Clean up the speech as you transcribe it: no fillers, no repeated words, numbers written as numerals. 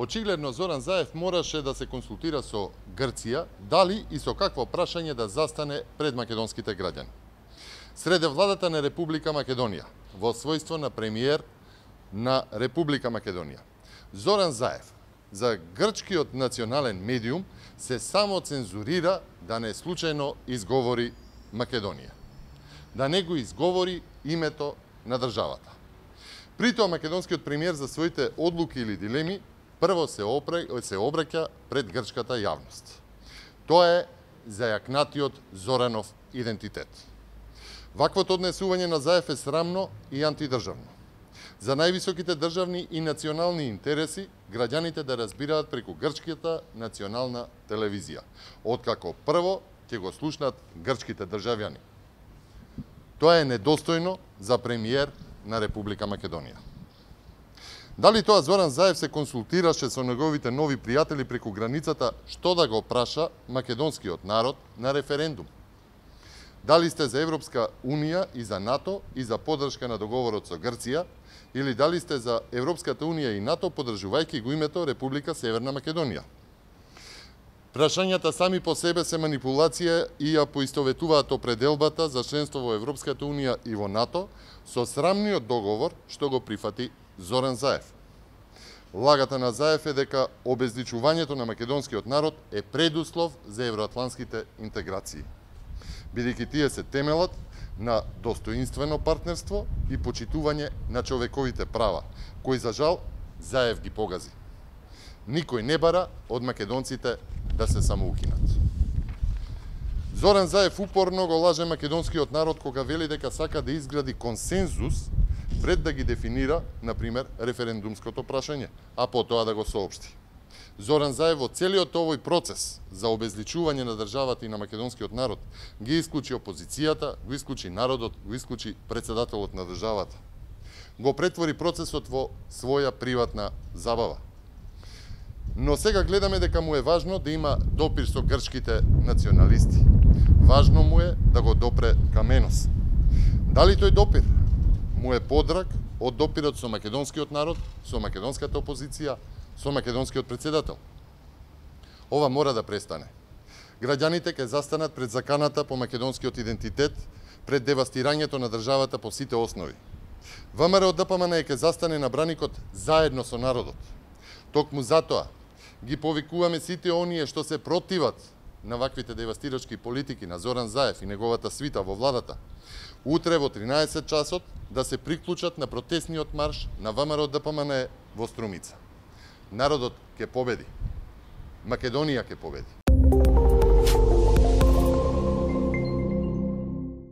Очигледно Зоран Заев мораше да се консултира со Грција, дали и со какво прашање да застане пред македонските граѓани. Среде владата на Република Македонија, во својство на премиер на Република Македонија, Зоран Заев за грчкиот национален медиум се само цензурира да не случајно изговори Македонија, да не го изговори името на државата. При тоа македонскиот премиер за своите одлуки или дилеми прво се обраќа пред грчката јавност. Тоа е зајакнатиот Зоранов идентитет. Ваквото однесување на Заев е срамно и антидржавно. За највисоките државни и национални интереси граѓаните да разбираат преку грчката национална телевизија, откако прво ќе го слушнат грчките државјани. Тоа е недостојно за премиер на Република Македонија. Дали тоа Зоран Заев се консултираше со неговите нови пријатели преку границата што да го праша македонскиот народ на референдум? Дали сте за Европска Унија и за НАТО и за поддршка на договорот со Грција, или дали сте за Европската Унија и НАТО поддржувајќи го името Република Северна Македонија? Прашањата сами по себе се манипулација и ја поистоветуваат определбата за членство во Европската Унија и во НАТО со срамниот договор што го прифати Зоран Заев. Лагата на Заев е дека обезличувањето на македонскиот народ е предуслов за евроатлантските интеграции, бидејќи тие се темелат на достоинствено партнерство и почитување на човековите права, кои за жал Заев ги погази. Никој не бара од македонците да се самоукинат. Зоран Заев упорно го лаже македонскиот народ кога вели дека сака да изгради консензус пред да ги дефинира, например, референдумското прашање, а потоа да го соопшти. Зоран Заев во целиот овој процес за обезличување на државата и на македонскиот народ ги исклучи опозицијата, го исклучи народот, го исклучи председателот на државата. Го претвори процесот во своја приватна забава. Но сега гледаме дека му е важно да има допир со грчките националисти. Важно му е да го допре Каменос. Дали тој допир му е подрак од допирот со македонскиот народ, со македонската опозиција, со македонскиот председател? Ова мора да престане. Граѓаните ќе застанат пред заканата по македонскиот идентитет, пред девастирањето на државата по сите основи. ВМРО ДПМН ќе застане на браникот заедно со народот. Токму затоа ги повикуваме сите оние што се противат на ваквите девастирачки политики на Зоран Заев и неговата свита во владата, утре во 13 часот да се приклучат на протестниот марш на ВМРО ДПМН во Струмица. Народот ќе победи. Македонија ќе победи.